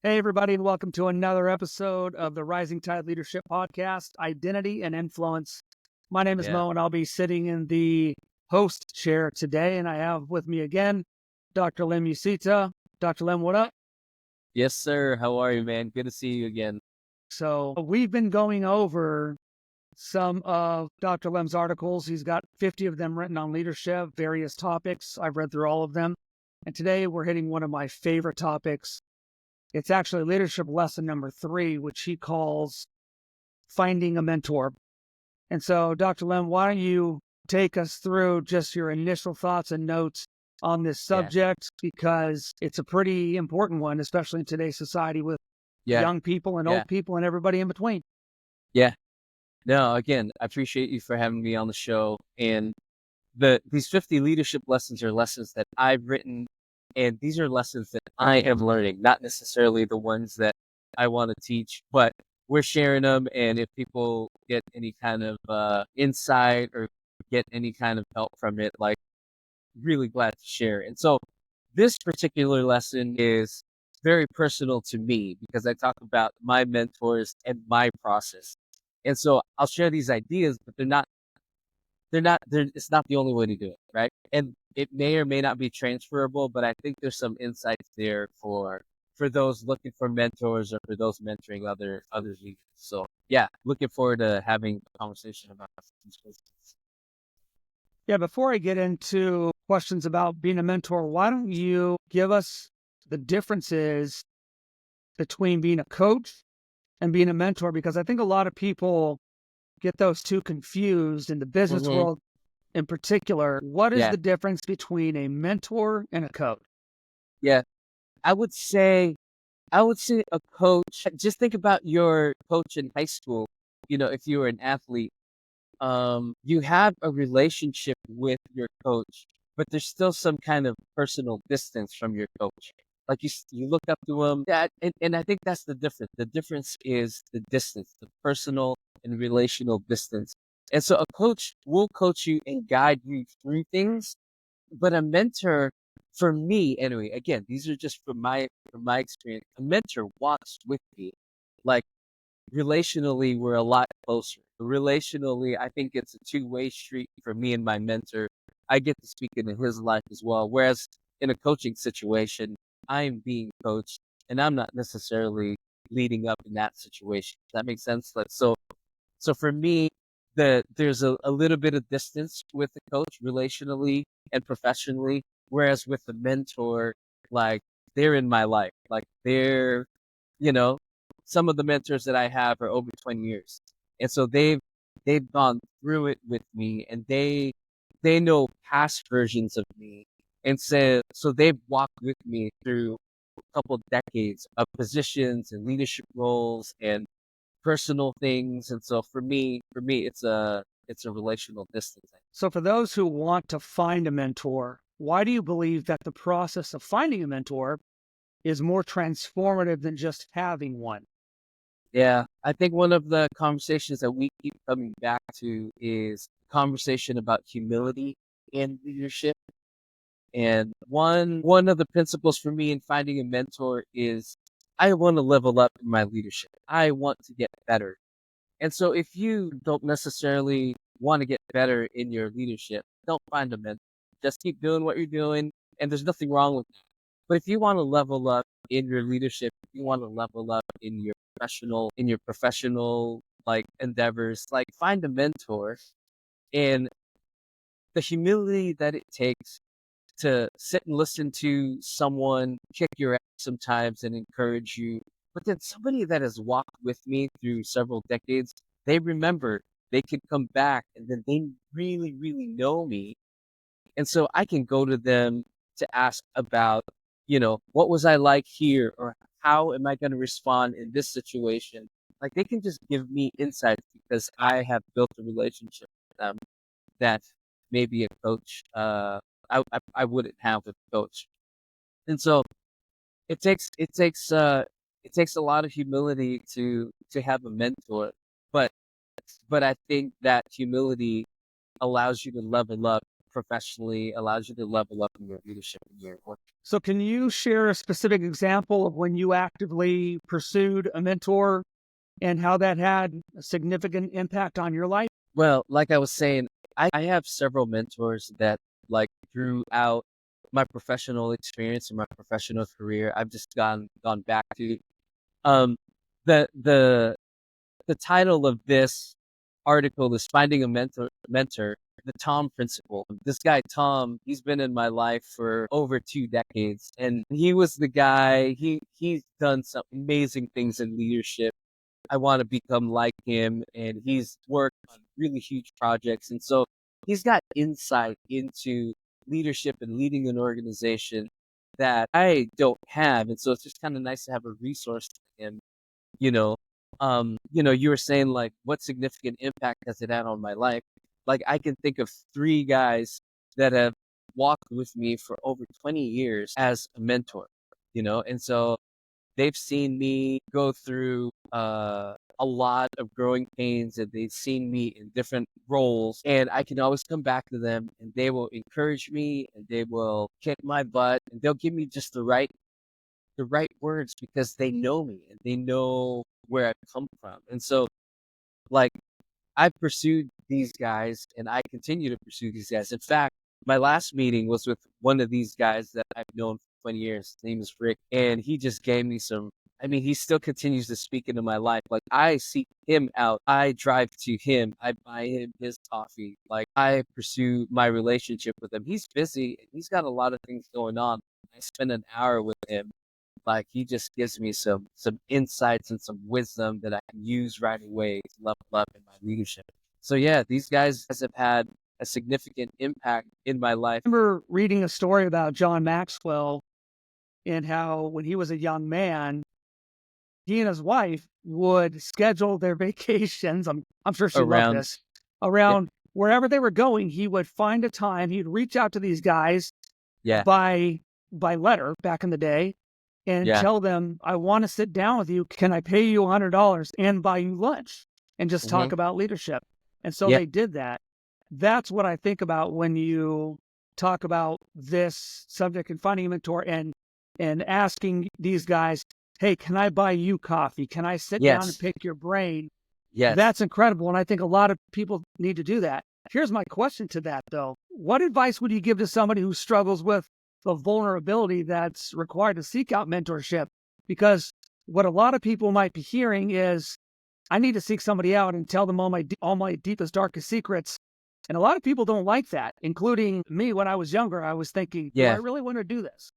Hey, everybody, and welcome to another episode of the Rising Tide Leadership Podcast, Identity and Influence. My name is Yeah. Mo, and I'll be sitting in the host chair today. And I have with me again Dr. Lim Yusita. Dr. Lim, what up? Yes, sir. How are you, man? Good to see you again. So, we've been going over some of Dr. Lim's articles. He's got 50 of them written on leadership, various topics. I've read through all of them. And today we're hitting one of my favorite topics. It's actually leadership lesson number 3, which he calls finding a mentor. And so, Dr. Lim, why don't you take us through just your initial thoughts and notes on this Yeah. subject, because it's a pretty important one, especially in today's society with Yeah. young people and Yeah. old people and everybody in between. Yeah. No, again, I appreciate you for having me on the show. And these 50 leadership lessons are lessons that I've written, and these are lessons that I am learning, not necessarily the ones that I want to teach, but we're sharing them. And if people get any kind of insight or get any kind of help from it, like, really glad to share. And so this particular lesson is very personal to me because I talk about my mentors and my process. And so I'll share these ideas, but it's not the only way to do it, right? And it may or may not be transferable, but I think there's some insights there for those looking for mentors or for those mentoring other leaders. So yeah, looking forward to having a conversation about these questions. Yeah, before I get into questions about being a mentor, why don't you give us the differences between being a coach and being a mentor? Because I think a lot of people get those two confused in the business Hmm. world in particular. What is Yeah, the difference between a mentor and a coach? yeah. I would say I would say a coach. Just think about your coach in high school. If you were an athlete, you have a relationship with your coach, but there's still some kind of personal distance from your coach. Like you look up to him. And I think that's the difference. The difference is the distance, the personal and relational distance. And so a coach will coach you and guide you through things, but a mentor, for me anyway, again, these are just from my experience. A mentor walks with me. Like, relationally, we're a lot closer. Relationally, I think it's a two-way street for me and my mentor. I get to speak into his life as well. Whereas in a coaching situation, I'm being coached and I'm not necessarily leading up in that situation. Does that make sense? So for me, there's a little bit of distance with the coach relationally and professionally, whereas with the mentor, like, they're in my life. Like, you know, some of the mentors that I have are over 20 years. And so they've gone through it with me, and they know past versions of me. And so they've walked with me through a couple decades of positions and leadership roles and personal things. And so for me, it's a relational distance. So, for those who want to find a mentor, why do you believe that the process of finding a mentor is more transformative than just having one? Yeah, I think one of the conversations that we keep coming back to is conversation about humility in leadership. And one of the principles for me in finding a mentor is I want to level up in my leadership. I want to get better. And so if you don't necessarily want to get better in your leadership, don't find a mentor. Just keep doing what you're doing, and there's nothing wrong with that. But if you want to level up in your leadership, if you want to level up in your professional like endeavors, like, find a mentor. And the humility that it takes to sit and listen to someone kick your ass sometimes and encourage you. But then somebody that has walked with me through several decades, they remember, they can come back, and then they really, really know me. And so I can go to them to ask about, what was I like here, or how am I going to respond in this situation? Like, they can just give me insights because I have built a relationship with them that maybe a coach, I wouldn't have with a coach. And so it takes a lot of humility to have a mentor, but but I think that humility allows you to level up professionally, allows you to level up in your leadership in your work. So, can you share a specific example of when you actively pursued a mentor and how that had a significant impact on your life? Well, like I was saying, I have several mentors that, like, throughout my professional experience and my professional career, I've just gone back to. Um, the the the title of this article is "Finding a Mentor, the Tom Principle." This guy Tom, he's been in my life for over 2 decades, and he was the guy. He's done some amazing things in leadership. I want to become like him, and he's worked on really huge projects, and so he's got insight into leadership and leading an organization that I don't have, and so it's just kind of nice to have a resource to him. You know, you were saying, like, what significant impact has it had on my life? Like, I can think of 3 guys that have walked with me for over 20 years as a mentor. And so they've seen me go through a lot of growing pains, and they've seen me in different roles, and I can always come back to them, and they will encourage me, and they will kick my butt, and they'll give me just the right words because they know me and they know where I've come from. And so, like, I've pursued these guys and I continue to pursue these guys. In fact, my last meeting was with one of these guys that I've known for 20 years. His name is Rick. And he just gave me he still continues to speak into my life. Like, I seek him out. I drive to him. I buy him his coffee. Like, I pursue my relationship with him. He's busy. He's got a lot of things going on. I spend an hour with him. Like, he just gives me some insights and some wisdom that I can use right away to level up in my leadership. So yeah, these guys have had a significant impact in my life. I remember reading a story about John Maxwell and how when he was a young man, he and his wife would schedule their vacations. I'm sure she loved Around. this. Yeah, Around wherever they were going, he would find a time. He'd reach out to these guys yeah, by letter back in the day and yeah. tell them, I want to sit down with you. Can I pay you $100 and buy you lunch and just Hmm. talk about leadership? And so Yeah, they did that. That's what I think about when you talk about this subject and finding a mentor and asking these guys, hey, can I buy you coffee? Can I sit down and yes, pick your brain? yes. That's incredible. And I think a lot of people need to do that. Here's my question to that, though. What advice would you give to somebody who struggles with the vulnerability that's required to seek out mentorship? Because what a lot of people might be hearing is, I need to seek somebody out and tell them all my deepest, darkest secrets. And a lot of people don't like that, including me. When I was younger, I was thinking, do I Yeah, really want to do this?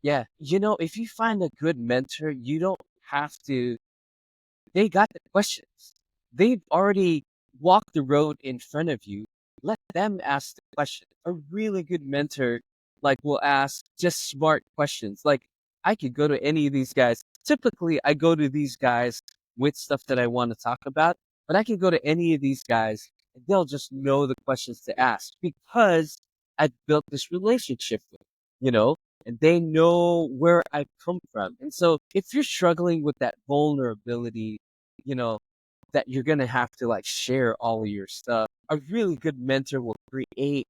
yeah. If you find a good mentor, you don't have to. They got the questions. They've already walked the road in front of you. Let them ask the question. A really good mentor, like, will ask just smart questions. Like, I could go to any of these guys. Typically, I go to these guys with stuff that I want to talk about, but I can go to any of these guys and they'll just know the questions to ask because I've built this relationship with, you know, and they know where I've come from. And so if you're struggling with that vulnerability, you know, that you're gonna have to, like, share all of your stuff. A really good mentor will create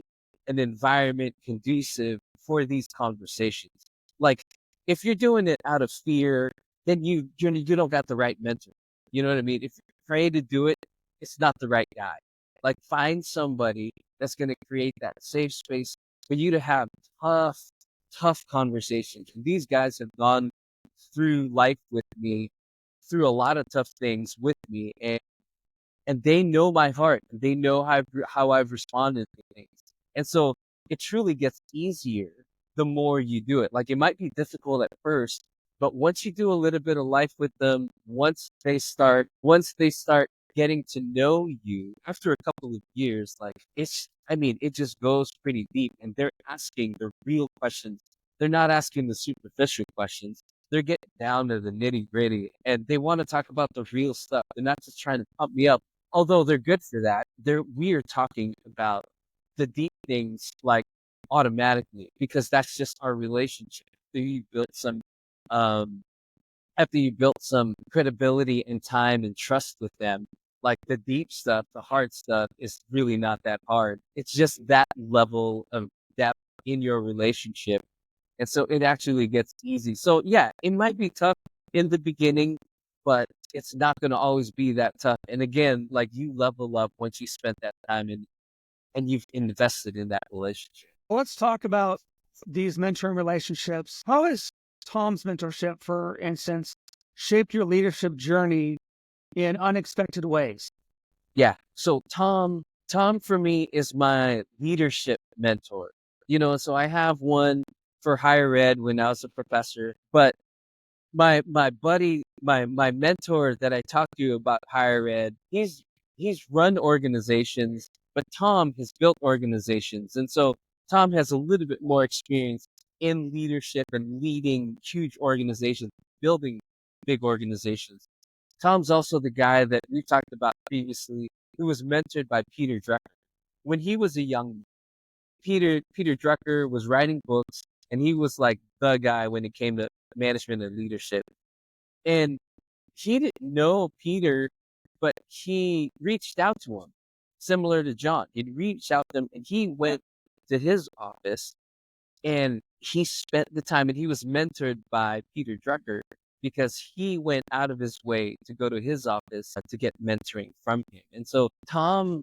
an environment conducive for these conversations. Like, if you're doing it out of fear, then you don't got the right mentor. You know what I mean? If you're afraid to do it, it's not the right guy. Like, find somebody that's gonna create that safe space for you to have tough, tough conversations. And these guys have gone through life with me, through a lot of tough things with me, and they know my heart. They know how I've responded to things. And so it truly gets easier the more you do it. Like, it might be difficult at first, but once you do a little bit of life with them, once they start getting to know you after a couple of years, like, it just goes pretty deep, and they're asking the real questions. They're not asking the superficial questions. They're getting down to the nitty gritty, and they want to talk about the real stuff. They're not just trying to pump me up, although they're good for that. We are talking about the deep things, like, automatically, because that's just our relationship. After you built some, um, after you built some credibility and time and trust with them, like the deep stuff, the hard stuff is really not that hard. It's just that level of depth in your relationship. And so it actually gets easy. So yeah, it might be tough in the beginning, but it's not going to always be that tough. And again, like you level up once you spend that time and you've invested in that relationship. Let's talk about these mentoring relationships. How has Tom's mentorship, for instance, shaped your leadership journey in unexpected ways? Yeah. So Tom for me is my leadership mentor. So I have one for higher ed when I was a professor, but my buddy, my mentor that I talked to you about higher ed, he's run organizations, but Tom has built organizations. And so Tom has a little bit more experience in leadership and leading huge organizations, building big organizations. Tom's also the guy that we talked about previously, who was mentored by Peter Drucker. When he was a young Peter Drucker was writing books, and he was like the guy when it came to management and leadership. And he didn't know Peter, but he reached out to him, similar to John. He reached out to him, and he went to his office, and he spent the time, and he was mentored by Peter Drucker because he went out of his way to go to his office to get mentoring from him. And so Tom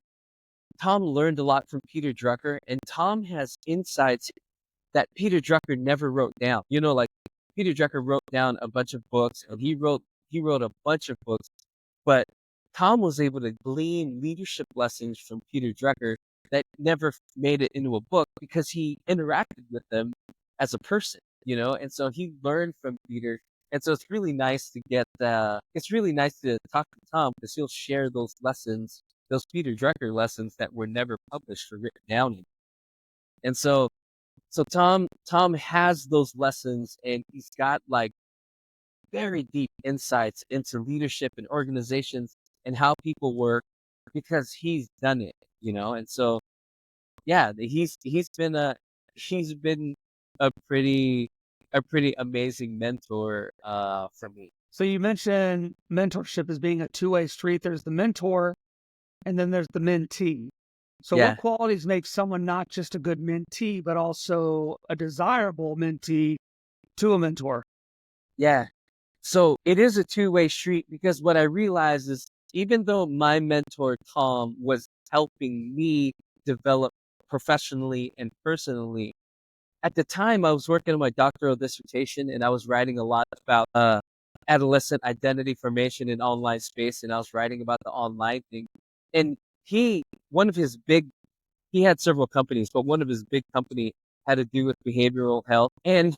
learned a lot from Peter Drucker, and Tom has insights that Peter Drucker never wrote down. Like Peter Drucker wrote down a bunch of books, and he wrote a bunch of books, but Tom was able to glean leadership lessons from Peter Drucker that never made it into a book because he interacted with them as a person. And so he learned from Peter. And so it's really nice to it's really nice to talk to Tom because he'll share those lessons, those Peter Drucker lessons that were never published or written down. And so Tom has those lessons, and he's got like very deep insights into leadership and organizations and how people work because he's done it. And so yeah, he's been a pretty amazing mentor for me. So you mentioned mentorship as being a two-way street. There's the mentor, and then there's the mentee. So what Yeah. qualities make someone not just a good mentee, but also a desirable mentee to a mentor? Yeah. So it is a two-way street because what I realized is even though my mentor Tom was helping me develop professionally and personally, at the time I was working on my doctoral dissertation and I was writing a lot about adolescent identity formation in online space, and I was writing about the online thing. And he one of his big he had several companies, but one of his big company had to do with behavioral health. And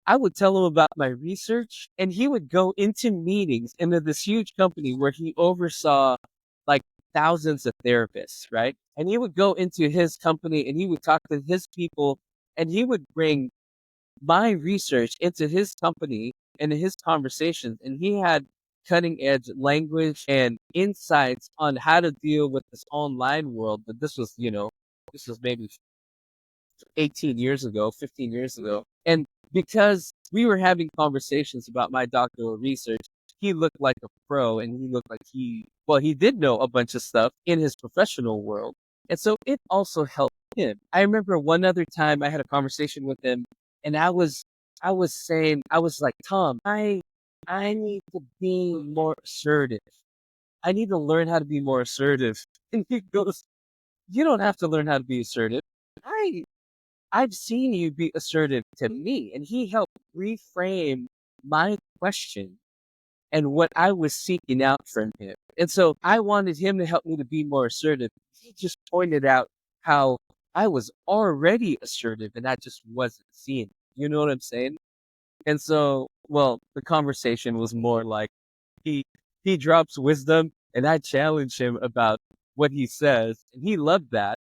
I would tell him about my research, and he would go into meetings into this huge company where he oversaw like thousands of therapists, right? And he would go into his company and he would talk to his people, and he would bring my research into his company and his conversations. And he had cutting edge language and insights on how to deal with this online world. But this was maybe 18 years ago, 15 years ago. And because we were having conversations about my doctoral research, he looked like a pro, and he looked like he did know a bunch of stuff in his professional world. And so it also helped him. I remember one other time I had a conversation with him, and I was saying, I was like, Tom, I need to be more assertive. I need to learn how to be more assertive. And he goes, you don't have to learn how to be assertive. I I've seen you be assertive to me. And he helped reframe my question and what I was seeking out from him. And so I wanted him to help me to be more assertive. He just pointed out how I was already assertive and I just wasn't seeing it. You know what I'm saying? And so, well, the conversation was more like he he drops wisdom and I challenge him about what he says, and he loved that.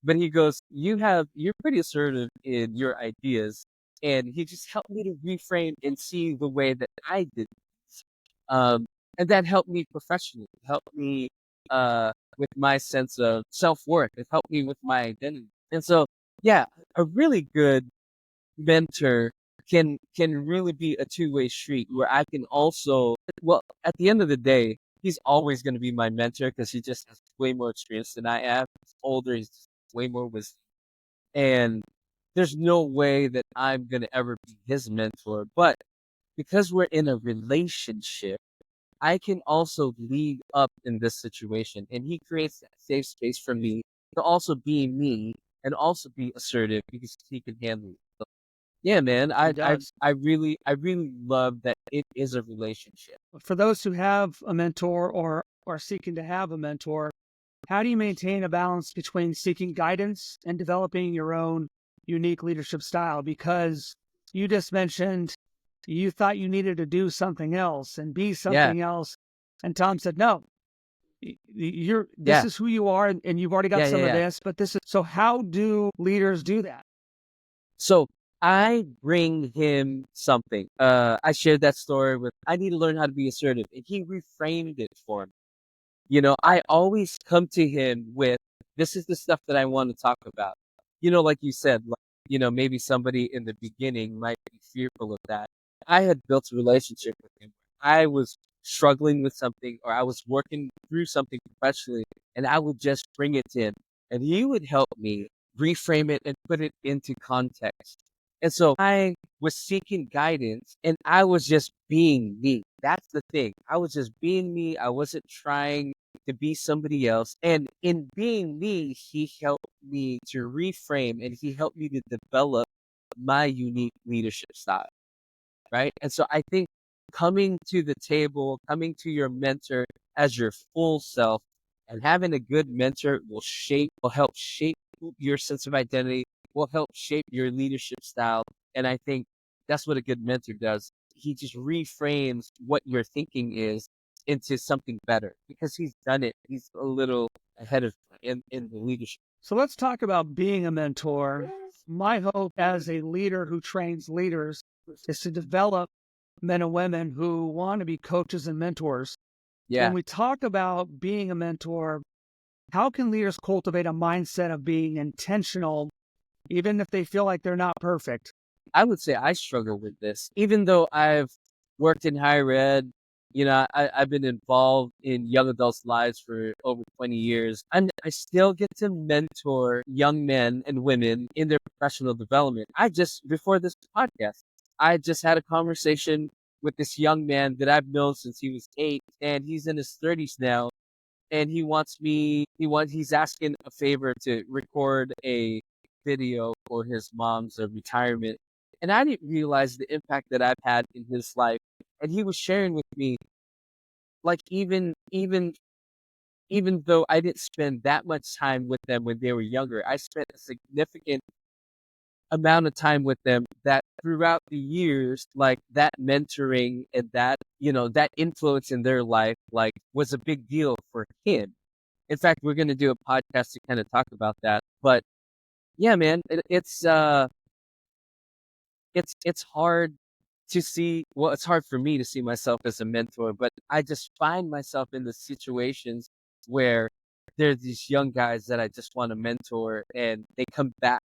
But he goes, you're pretty assertive in your ideas. And he just helped me to reframe and see the way that I did things. And that helped me professionally, helped me with my sense of self-worth. It helped me with my identity. And so, yeah, a really good mentor can really be a two-way street where I can also, well, at the end of the day, he's always going to be my mentor because he just has way more experience than I have. He's older, he's way more wisdom. And there's no way that I'm going to ever be his mentor. But because we're in a relationship, I can also lead up in this situation. And he creates that safe space for me to also be me and also be assertive because he can handle it. So, yeah, man, He does. I really love that it is a relationship. For those who have a mentor or are seeking to have a mentor, how do you maintain a balance between seeking guidance and developing your own unique leadership style? Because you just mentioned you thought you needed to do something else and be Yeah, something else. And Tom said, no, this yeah, is who you are and you've already got some of yeah. this, but this is, so how do leaders do that? So I bring him something. I shared that story with, I need to learn how to be assertive. And he reframed it for me. I always come to him with, this is the stuff that I want to talk about. Like you said, like, maybe somebody in the beginning might be fearful of that. I had built a relationship with him. I was struggling with something or I was working through something professionally and I would just bring it to him and he would help me reframe it and put it into context. And so I was seeking guidance and I was just being me. That's the thing. I was just being me. I wasn't trying to be somebody else. And in being me, he helped me to reframe and he helped me to develop my unique leadership style. Right. And so I think coming to the table, coming to your mentor as your full self and having a good mentor will help shape your sense of identity, will help shape your leadership style. And I think that's what a good mentor does. He just reframes what your thinking is into something better because he's done it. He's a little ahead of in the leadership. So let's talk about being a mentor. My hope as a leader who trains leaders is to develop men and women who want to be coaches and mentors. When Yeah. we talk about being a mentor, how can leaders cultivate a mindset of being intentional, even if they feel like they're not perfect? I would say I struggle with this. Even though I've worked in higher ed, I've been involved in young adults' lives for over 20 years. I still get to mentor young men and women in their professional development. Before this podcast, I just had a conversation with this young man that I've known since he was 8, and he's in his 30s now and he's asking a favor to record a video for his mom's retirement. And I didn't realize the impact that I've had in his life. And he was sharing with me, like even though I didn't spend that much time with them when they were younger, I spent a significant amount of time with them that throughout the years, like that mentoring and that influence in their life, like was a big deal for him. In fact, we're going to do a podcast to kind of talk about that. But yeah, man, it's hard to see. Well, it's hard for me to see myself as a mentor, but I just find myself in the situations where there's these young guys that I just want to mentor, and they come back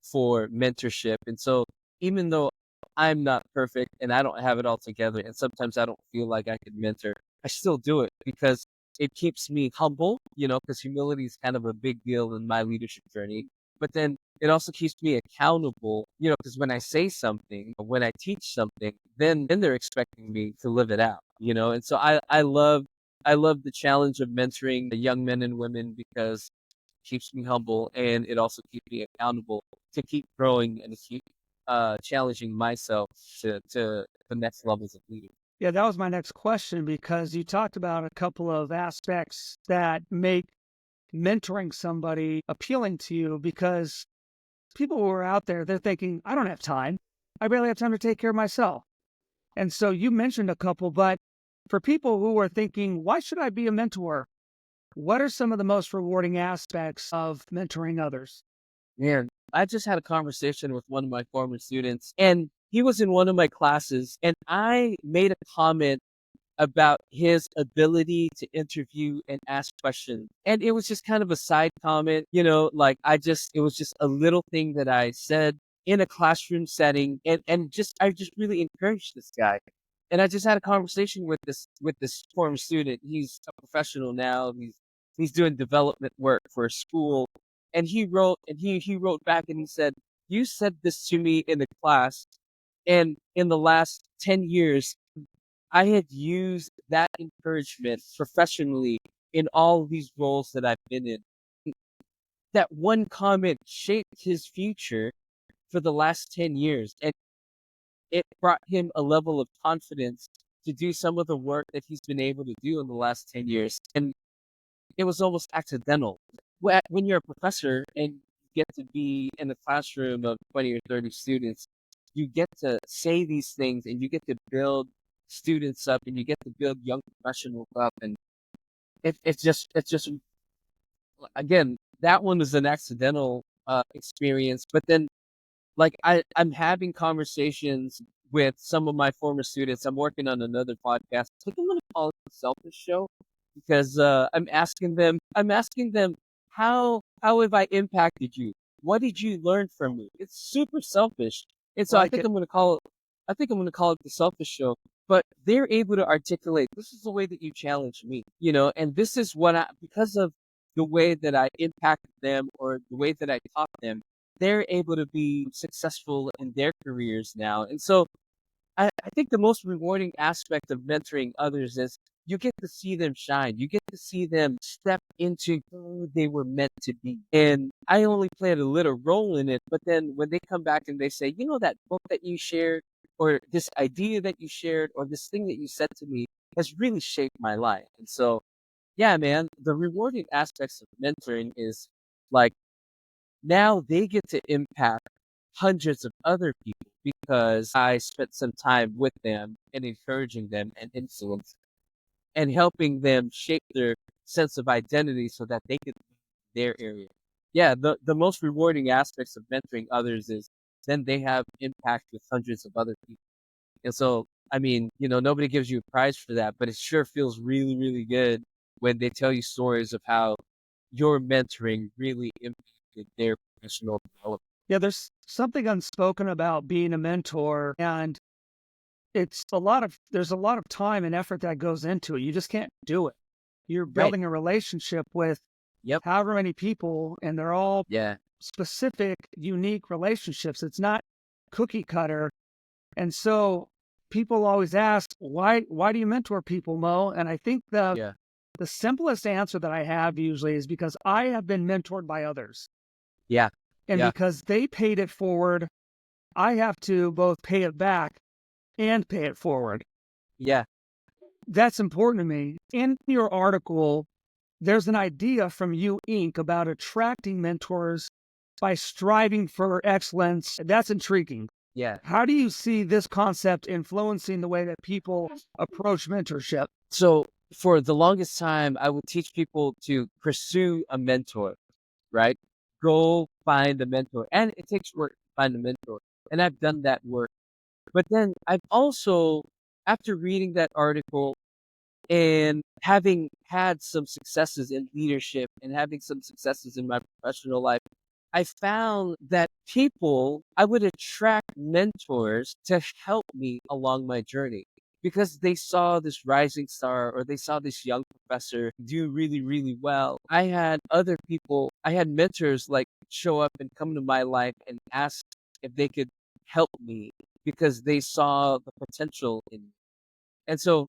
for mentorship. And so, even though I'm not perfect and I don't have it all together, and sometimes I don't feel like I could mentor, I still do it because it keeps me humble, because humility is kind of a big deal in my leadership journey. But then it also keeps me accountable, because when I say something, when I teach something, then they're expecting me to live it out, And so I love the challenge of mentoring the young men and women because it keeps me humble and it also keeps me accountable to keep growing and to keep challenging myself to the next levels of leadership. Yeah, that was my next question because you talked about a couple of aspects that make mentoring somebody appealing to you because people who are out there, they're thinking, I don't have time. I barely have time to take care of myself. And so you mentioned a couple, but for people who are thinking, why should I be a mentor? What are some of the most rewarding aspects of mentoring others? Man, I just had a conversation with one of my former students, and he was in one of my classes, and I made a comment about his ability to interview and ask questions. And it was just kind of a side comment, like it was just a little thing that I said in a classroom setting. And I just really encouraged this guy. And I just had a conversation with this former student. He's a professional now. He's doing development work for a school. And he wrote back and he said, "You said this to me in the class, and in the last 10 years, I had used that encouragement professionally in all of these roles that I've been in. That one comment shaped his future for the last 10 years. And it brought him a level of confidence to do some of the work that he's been able to do in the last 10 years. And it was almost accidental. When you're a professor and you get to be in a classroom of 20 or 30 students, you get to say these things and you get to build students up and you get to build young professionals up. And it's just, again, that one was an accidental experience. But then, like, I'm having conversations with some of my former students. I'm working on another podcast. I think I'm gonna call it the Selfish Show because I'm asking them how have I impacted you? What did you learn from me? It's super selfish. And so I Like think it. I'm gonna call it the Selfish Show. But they're able to articulate, this is the way that you challenge me, and this is what because of the way that I impacted them or the way that I taught them, they're able to be successful in their careers now. And so I think the most rewarding aspect of mentoring others is you get to see them shine. You get to see them step into who they were meant to be. And I only played a little role in it, but then when they come back and they say, that book that you shared, or this idea that you shared, or this thing that you said to me has really shaped my life. And so, yeah, man, the rewarding aspects of mentoring is like, now they get to impact hundreds of other people because I spent some time with them and encouraging them and influence and helping them shape their sense of identity so that they could their area. Yeah, the most rewarding aspects of mentoring others is then they have impact with hundreds of other people. And so, I mean, nobody gives you a prize for that, but it sure feels really, really good when they tell you stories of how your mentoring really impacted their professional development. Yeah, there's something unspoken about being a mentor, and there's a lot of time and effort that goes into it. You just can't do it. You're Right. building a relationship with Yep. however many people, and they're all Yeah. specific, unique relationships. It's not cookie cutter. And so people always ask, why do you mentor people, Mo? And I think the Yeah. the simplest answer that I have usually is because I have been mentored by others. Yeah. And Yeah. because they paid it forward, I have to both pay it back and pay it forward. Yeah. That's important to me. In your article, there's an idea from You Inc. about attracting mentors by striving for excellence. That's intriguing. Yeah. How do you see this concept influencing the way that people approach mentorship? So for the longest time, I would teach people to pursue a mentor, right? Go find a mentor. And it takes work to find a mentor. And I've done that work. But then I've also, after reading that article and having had some successes in leadership and having some successes in my professional life, I found that I would attract mentors to help me along my journey because they saw this rising star or they saw this young professor do really, really well. I had mentors like show up and come to my life and ask if they could help me because they saw the potential in me. And so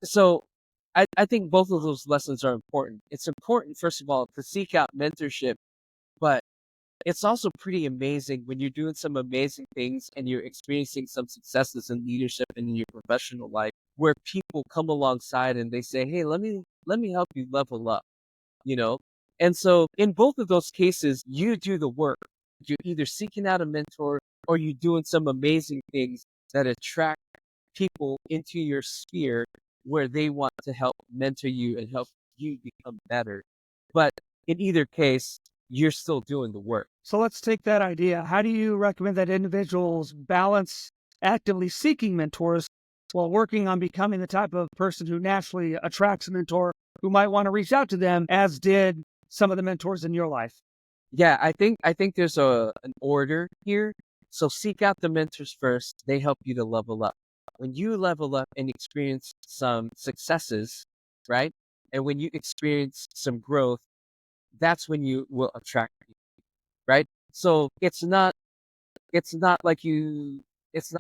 I think both of those lessons are important. It's important, first of all, to seek out mentorship, but it's also pretty amazing when you're doing some amazing things and you're experiencing some successes in leadership and in your professional life where people come alongside and they say, "Hey, let me help you level up," you know? And so in both of those cases, you do the work. You're either seeking out a mentor or you're doing some amazing things that attract people into your sphere where they want to help mentor you and help you become better. But in either case, you're still doing the work. So let's take that idea. How do you recommend that individuals balance actively seeking mentors while working on becoming the type of person who naturally attracts a mentor who might want to reach out to them, as did some of the mentors in your life? Yeah, I think there's an order here. So seek out the mentors first. They help you to level up. when you level up and experience some successes, right? And when you experience some growth, that's when you will attract people, right? So it's not like it's not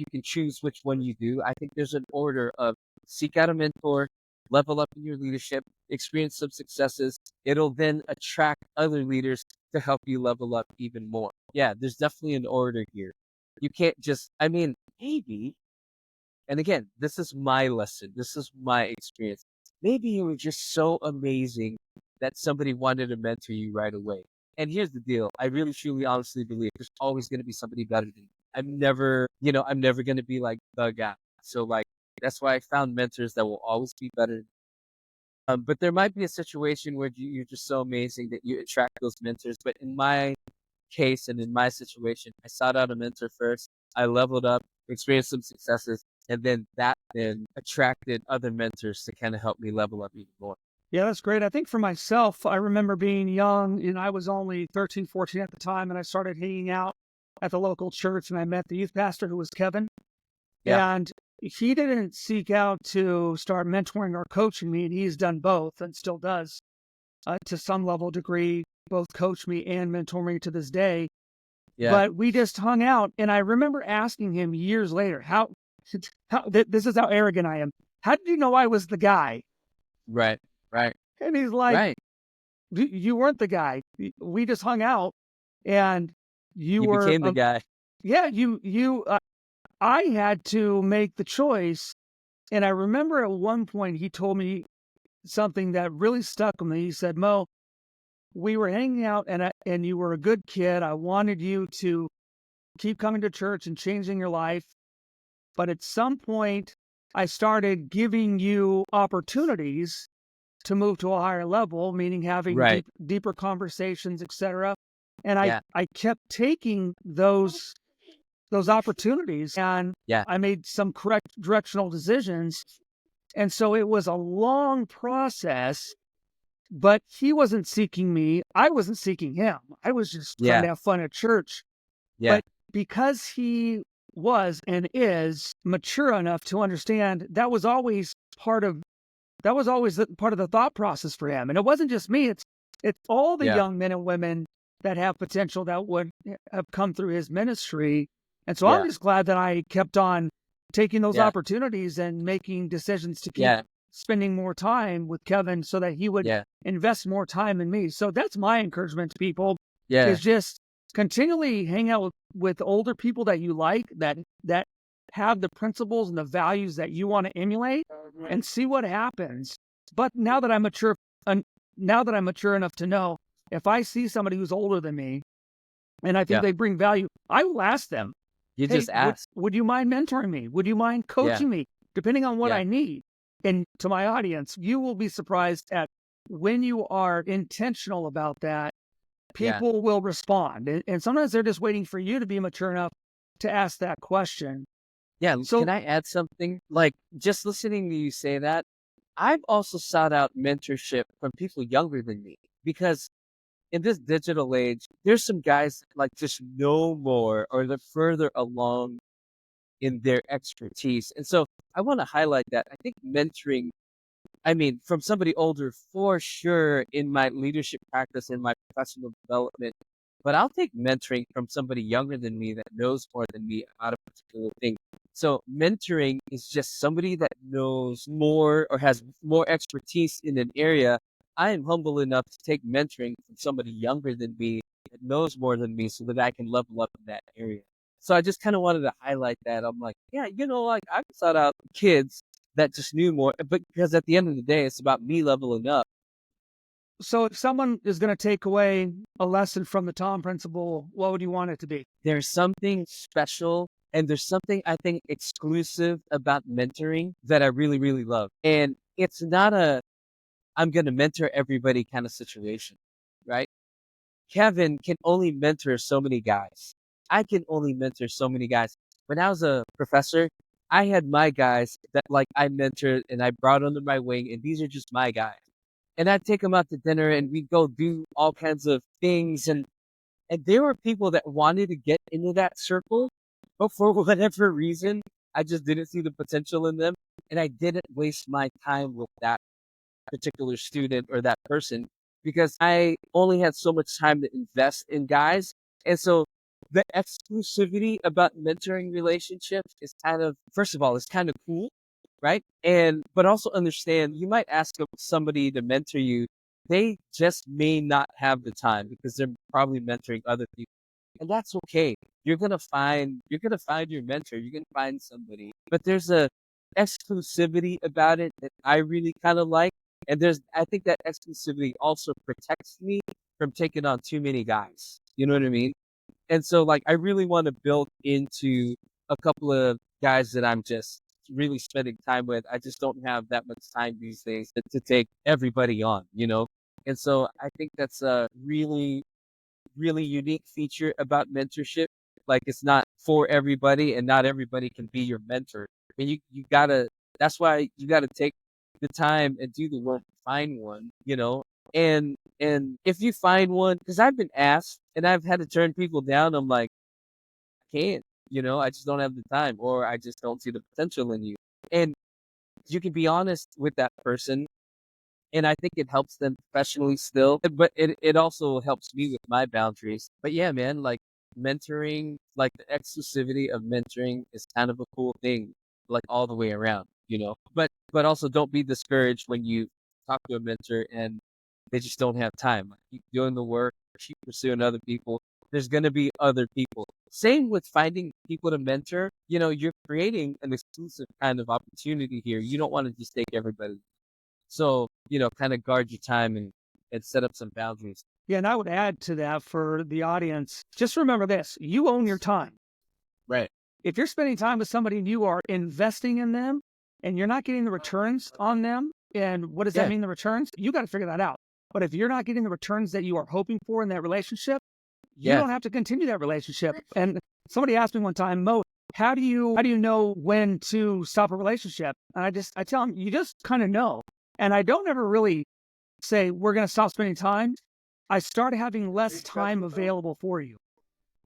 you can choose which one you do. I think there's an order of seek out a mentor, level up in your leadership, experience some successes. It'll then attract other leaders to help you level up even more. Yeah, there's definitely an order here. You can't just, I mean, maybe, and again, this is my lesson. This is my experience. Maybe you were just so amazing that somebody wanted to mentor you right away. And here's the deal. I really, truly, honestly believe there's always going to be somebody better than you. I'm never going to be like the guy. So like, that's why I found mentors that will always be better. But there might be a situation where you're just so amazing that you attract those mentors. But in my case and in my situation, I sought out a mentor first. I leveled up, experienced some successes, and then that then attracted other mentors to kind of help me level up even more. Yeah, that's great. I think for myself, I remember being young and I was only 13, 14 at the time, and I started hanging out at the local church and I met the youth pastor who was Kevin. Yeah, And he didn't seek out to start mentoring or coaching me, and he's done both and still does to some level degree, both coach me and mentor me to this day. yeah, But we just hung out, and I remember asking him years later, this is how arrogant I am. How did you know I was the guy? right, right, And he's like, right. You weren't the guy. We just hung out, and you You were, became the guy. yeah, I had to make the choice. And I remember at one point he told me something that really stuck with me. He said, Mo, we were hanging out and you were a good kid. I wanted you to keep coming to church and changing your life. But at some point, I started giving you opportunities to move to a higher level, meaning having Right. deeper conversations, etc. And Yeah, I kept taking those opportunities, and yeah, I made some correct directional decisions. And so it was a long process, but he wasn't seeking me. I wasn't seeking him. I was just trying yeah, to have fun at church. yeah, But because he was and is mature enough to understand, that was always part of the thought process for him. And it wasn't just me, it's all the yeah, young men and women that have potential that would have come through his ministry. And so I'm yeah, just glad that I kept on taking those yeah, opportunities and making decisions to keep yeah, spending more time with Kevin so that he would yeah, invest more time in me. So that's my encouragement to people, yeah, is just continually hang out with older people that you like, that have the principles and the values that you want to emulate, and see what happens. But now that I'm mature enough to know, if I see somebody who's older than me and I think yeah. they bring value, I will ask them, You hey, just ask. would you mind mentoring me? Would you mind Yeah, coaching me? Depending on what yeah, I need. And to my audience, you will be surprised at when you are intentional about that, yeah. people will respond. And sometimes they're just waiting for you to be mature enough to ask that question. Yeah, can So, I add something? Like, just listening to you say that, I've also sought out mentorship from people younger than me because in this digital age, there's some guys that, like, just know more or they're further along in their expertise. And so I want to highlight that. I think mentoring, I mean, from somebody older for sure in my leadership practice, in my professional development, but I'll take mentoring from somebody younger than me that knows more than me about a particular thing. So mentoring is just somebody that knows more or has more expertise in an area. I am humble enough to take mentoring from somebody younger than me that knows more than me so that I can level up in that area. So I just kind of wanted to highlight that. I'm like, yeah, like I've sought out kids that just knew more, but because at the end of the day, it's about me leveling up. so if someone is going to take away a lesson from the Tom principle, what would you want it to be? There's something special and there's something I think exclusive about mentoring that I really, really love. And it's not a I'm going to mentor everybody kind of situation, right? Kevin can only mentor so many guys. I can only mentor so many guys. When I was a professor, I had my guys that like I mentored and I brought under my wing, and these are just my guys. And I'd take them out to dinner and we'd go do all kinds of things. And there were people that wanted to get into that circle, but for whatever reason, I just didn't see the potential in them, and I didn't waste my time with that particular student or that person because I only had so much time to invest in guys. And so the exclusivity about mentoring relationships is kind of, first of all, it's kind of cool, right? And, but also understand you might ask somebody to mentor you. They just may not have the time because they're probably mentoring other people. And that's okay. You're gonna find your mentor. You're gonna find somebody. But there's a exclusivity about it that I really kind of like. And I think that exclusivity also protects me from taking on too many guys. You know what I mean? And so, like, I really want to build into a couple of guys that I'm just really spending time with. I just don't have that much time these days to take everybody on, you know? And so I think that's a really, really unique feature about mentorship. Like, it's not for everybody and not everybody can be your mentor. And you gotta, that's why you gotta take the time and do the work to find one, you know? And if you find one, because I've been asked and I've had to turn people down, I'm like, I can't, you know, I just don't have the time or I just don't see the potential in you. And you can be honest with that person and I think it helps them professionally still, but it also helps me with my boundaries. But yeah, man, like mentoring, like the exclusivity of mentoring is kind of a cool thing, like all the way around, you know. But also don't be discouraged when you talk to a mentor and they just don't have time. Like, keep doing the work, keep pursuing other people. There's gonna be other people. Same with finding people to mentor. You know, you're creating an exclusive kind of opportunity here. You don't want to just take everybody, so, you know, kind of guard your time and set up some boundaries. Yeah, and I would add to that for the audience, just remember this, you own your time. Right. If you're spending time with somebody and you are investing in them and you're not getting the returns on them, and what does that Yeah. mean, the returns? You got to figure that out. But if you're not getting the returns that you are hoping for in that relationship, you Yeah. don't have to continue that relationship. And somebody asked me one time, Mo, how do you know when to stop a relationship? And I tell them, you just kind of know. And I don't ever really say we're going to stop spending time. I start having less time available for you.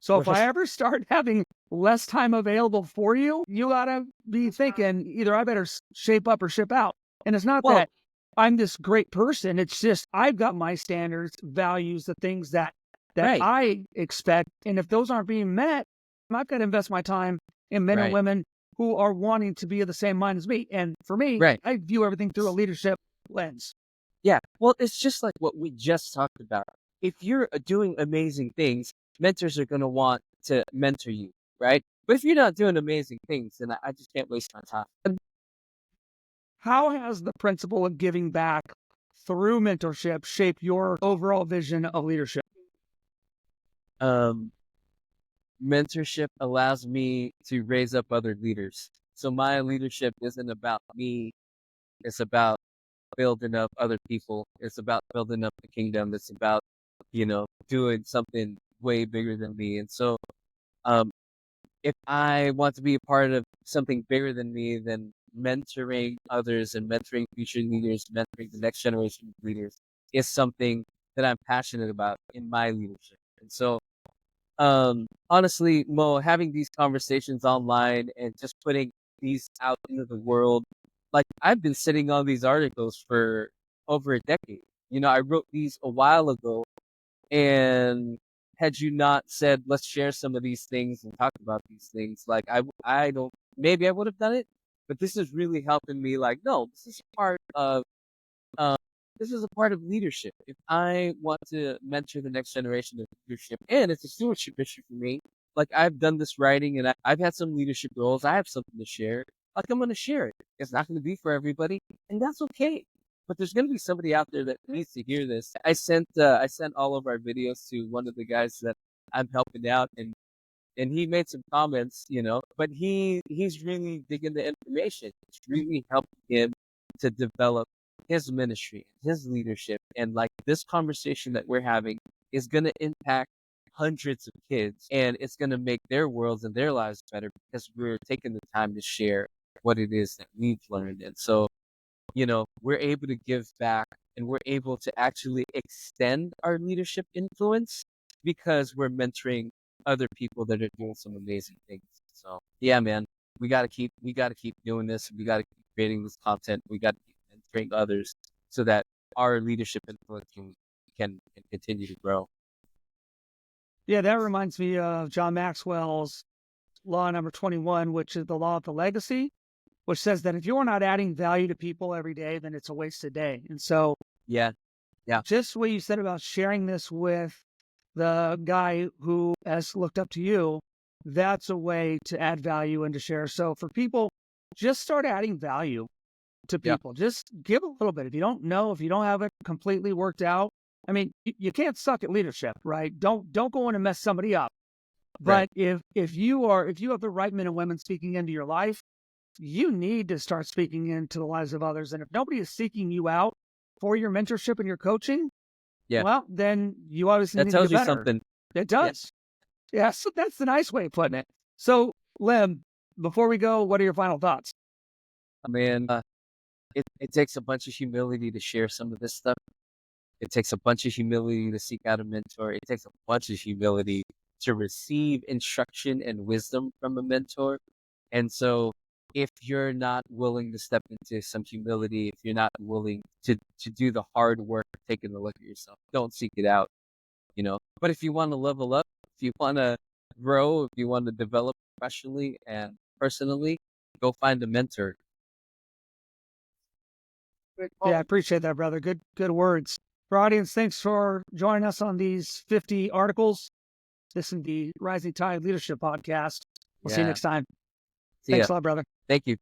So if I Right. ever start having less time available for you, you gotta be thinking either I better shape up or ship out. And it's not Well, that I'm this great person. It's just I've got my standards, values, the things that right. I expect. And if those aren't being met, I've got to invest my time in men and Right. women who are wanting to be of the same mind as me. And for me, Right. I view everything through a leadership lens. Yeah. Well, it's just like what we just talked about. If you're doing amazing things, mentors are going to want to mentor you, right? But if you're not doing amazing things, then I just can't waste my time. How has the principle of giving back through mentorship shaped your overall vision of leadership? Um, Mentorship allows me to raise up other leaders. So my leadership isn't about me. It's about building up other people. It's about building up the kingdom. It's about, you know, doing something way bigger than me. And so, um, if I want to be a part of something bigger than me, then mentoring others and mentoring future leaders, mentoring the next generation of leaders is something that I'm passionate about in my leadership. And so, honestly, Mo, having these conversations online and just putting these out into the world, like I've been sitting on these articles for over a decade. You know, I wrote these a while ago, and had you not said, let's share some of these things and talk about these things, like I don't, maybe I would have done it, but this is really helping me. Like, no, um, this is a part of leadership. If I want to mentor the next generation of leadership, and it's a stewardship issue for me, like I've done this writing and I've had some leadership roles, I have something to share. Like I'm going to share it. It's not going to be for everybody, and that's okay. But there's going to be somebody out there that needs to hear this. I sent all of our videos to one of the guys that I'm helping out, and he made some comments, you know, but he's really digging the information. It's really helping him to develop his ministry, his leadership, and like this conversation that we're having is going to impact hundreds of kids, and it's going to make their worlds and their lives better because we're taking the time to share what it is that we've learned. And so, you know, we're able to give back and we're able to actually extend our leadership influence because we're mentoring other people that are doing some amazing things. So, yeah, man. we got to keep doing this. We got to keep creating this content. We got to keep mentoring others so that our leadership influence can continue to grow. Yeah, that reminds me of John Maxwell's law number 21, which is the law of the legacy, which says that if you're not adding value to people every day, then it's a wasted day. And so, Yeah. Yeah. just what you said about sharing this with the guy who has looked up to you, that's a way to add value and to share. So, for people, just start adding value to Yeah. people. Just give a little bit. If you don't know, if you don't have it completely worked out, I mean, you can't suck at leadership, right? Don't go in and mess somebody up. Right. But if you have the right men and women speaking into your life, you need to start speaking into the lives of others. And if nobody is seeking you out for your mentorship and your coaching, Yeah. well, then you obviously That need to get tells you better. something. It Yeah. does. Yeah, so that's the nice way of putting it. So, Lim, before we go, what are your final thoughts? I mean, it takes a bunch of humility to share some of this stuff. It takes a bunch of humility to seek out a mentor. It takes a bunch of humility to receive instruction and wisdom from a mentor. And so if you're not willing to step into some humility, if you're not willing to do the hard work of taking a look at yourself, don't seek it out, you know. But if you want to level up, if you want to grow, if you want to develop professionally and personally, go find a mentor. Yeah, I appreciate that, brother. Good words. For our audience, thanks for joining us on these 50 articles. This is the Rising Tide Leadership Podcast. We'll see you Yeah. next time. See ya. Thanks a lot, brother. Thank you.